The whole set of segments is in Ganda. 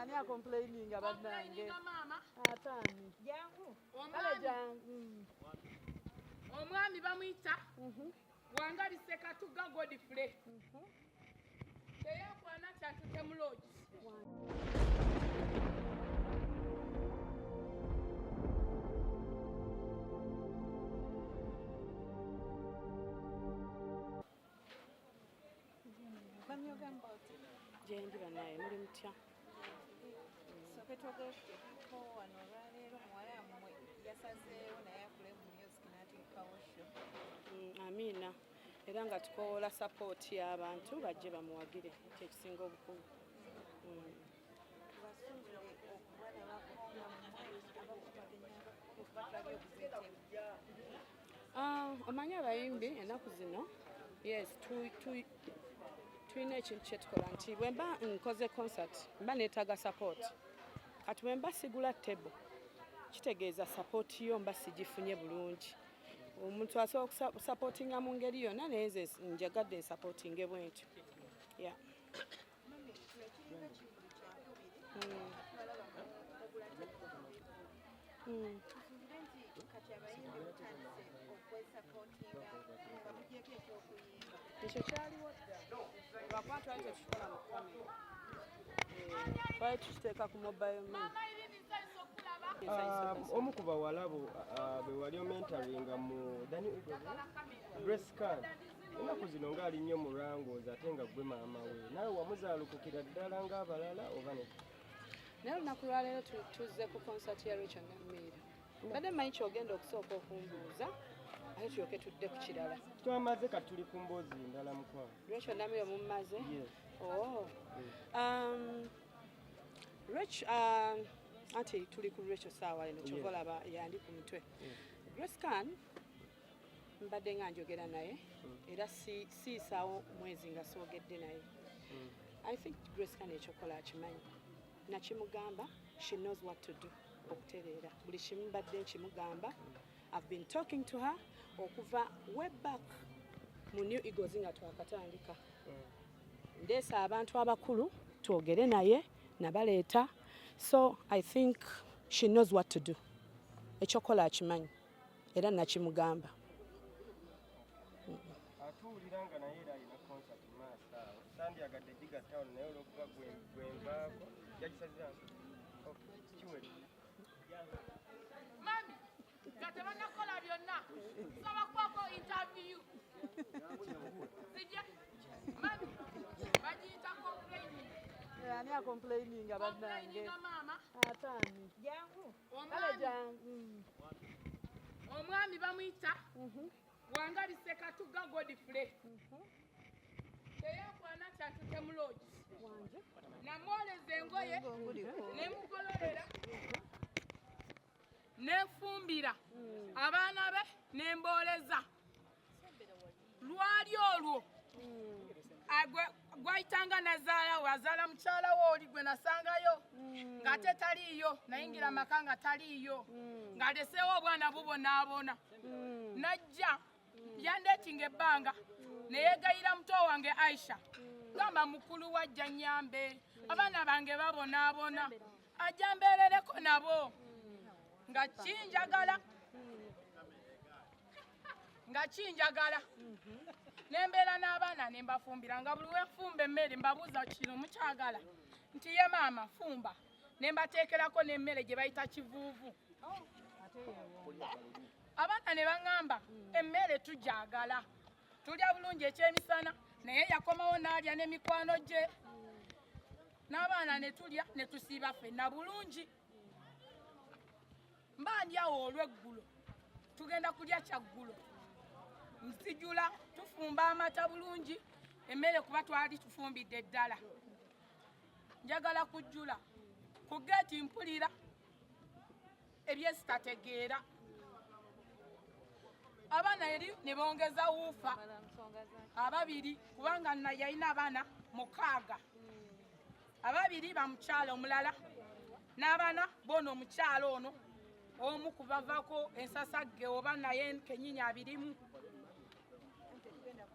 Ani complaining about nange. Atani. Jangu. Ale jangu. Omwami bamuyita. Wangabise Katuga Godfrey. Teyakwana kyatuke mulogi. Jenjira naye muri mutya. Soketogeko wano olwaleero muwala mmwe yasazeewo naye akule mu music n'ateekawo show. Amina. Era nga tukola support y'abantu bajje bamuwagire ekyo ekisinga obukulu. Basuubire okubalabako nga mmwe abakubaganya okubatwalya omanyi abayimbi ennaku zino yes tulina ekintu kyetukola nti bwe mba nkoze concert mba neetaaga support kati bwe mba sigula table kitegeeza support yo mba sigifunye bulungi omuntu asobola okusupportinga mu ngeri yonna naye nze njagadde nsupportinge bwentyo yeah. Ekyo kyaliwo lwakuba twali tekikola mu kamera twali tukiteeka ku mobile money. Omu ku bawala be wali omentaringa mu Grace Can ennaku zino ng'ali nnyo mu lwangoozi ate nga gwe maama we nawe wamuzaalukukira ddala ng'abalala oba ne naye olunaku lwaleero tuzze ku concert ya Rachel Namira badde mmanyi kyogenda okusooka okumbuuza ate tulyoke tudde ku kirala twamaze kati tuli ku mboozi ndala mukwano Rachel Namira mummaze anti tuli ku Rachel saawa eno kyova olaba yandi ku mutwe Grace Can mbadde nga njogera naye era siisaawo mwezi nga soogedde naye I think Grace Can ekyokola akimanyi nakimugamba she knows what to do okutereera buli kimu mbadde nkimugamba I've been talking to her okuva way back mu New Eagles nga twakatandika ndeesa abantu abakulu twogere naye nabaleeta so I think she knows what to do ekyokola akimanyi era nakimugamba atuwulira nga naye era alina concert maaso awo sandyagadde diga town naye olwokuba gwenvaako yagisazira kiwere Mami, nga tebannakola byonna saba kwako interview. Sijja mami bagiyita complaining. Ani complaining about nange. Mama atani jangu. Ale jangu. Omwami bamuyita Wangabise Katuga Godfrey. Teyakwana kyatuke mulogi. Namwoleza engoye nemugololera nefumbira abaana be nembooleza lwali olwo gwayitanga nazaala wazaala mukyala wo oli gwe nasangayo ng'ate taliiyo nayingira maka nga taliiyo ng'aleseewo obwana bubonaabona najja yandeetinga ebbanga neyeegayira muto wange Aisha gamba mukulu wajja nyambe abaana bange babonaabona ajja mbeerereko nabo nga kinjagala nembeera n'abaana nembafumbira nga buli wefumba emmere mbabuuza kino mukyagala nti ye maama fumba nembateekerako n'emmere gye bayita kivuuvu abaana ne baŋŋamba emmere tujagala tulya bulungi ekyemisana naye yakomawo n'alya n'emikwano gye n'abaana ne tulya ne tusiiba ffenna bulungi mba ndyawo olw'eggulo tugenda kulya kyaggulo nsijula tufumba amata bulungi emmere kuba twali tufumbidde ddala njagala kujjula ku geeti mpulira ebyesitategeera abaana eri ne bongeza wuufa ababiri kubanga yalina abaana 6 ababiri bamukyala omulala n'abaana bono omukyala ono omu kubavako ensasagge oba naye kenyinya abirimu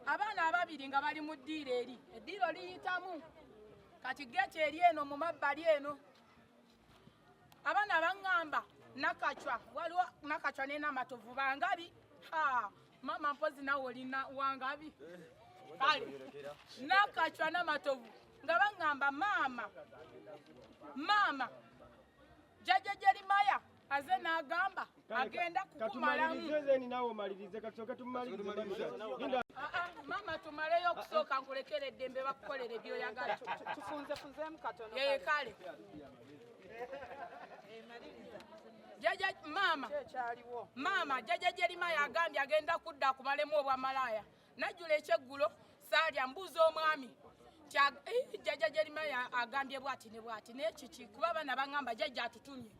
abaana ababiri nga bali mu ddiiro eri eddiiro liyitamu kati geeti eri eno mu mabbali eno abaana baŋŋamba nakacwa waliwo nakacwa n'enamatovu bangabi mama mpozi nawe olina wangabi kale nakacwa n'amatovu nga baŋŋamba maama jjajja Jerimaya aze n'agamba agenda kukumalamu. Mama tumaleyo okusooka nkulekere eddembe bakukolera ebyoyagala. Tufunzeemu katono. Ye kale. Mama jjajja Jerimaya agambye agenda kudda akumalemu obwamalaaya. Najjula ekyeggulo saalya mbuuza omwami. Jjajja Jerimaya agambye bw'ati ne bw'ati n'ekiki kuba abaana baŋŋamba jjajja atutumye.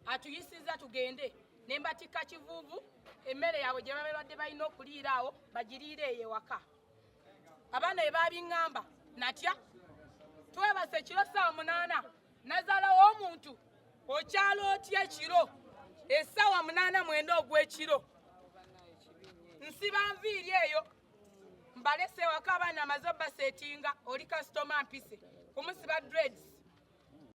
Atuyisiza tugende ne mbatikka kivuuvu emmere yaabwe gye babadde balina okuliira awo bagiriire eyo ewaka. Abaana bye babiŋŋamba natya twebase ekiro 8:00 nazaalawo omuntu okyalo otya ekiro 9:09 ogw'ekiro nsiba nviiri eyo mbalese ewaka abaana amaze obbaseetinga oli kasitoma mpise kumusiba dreads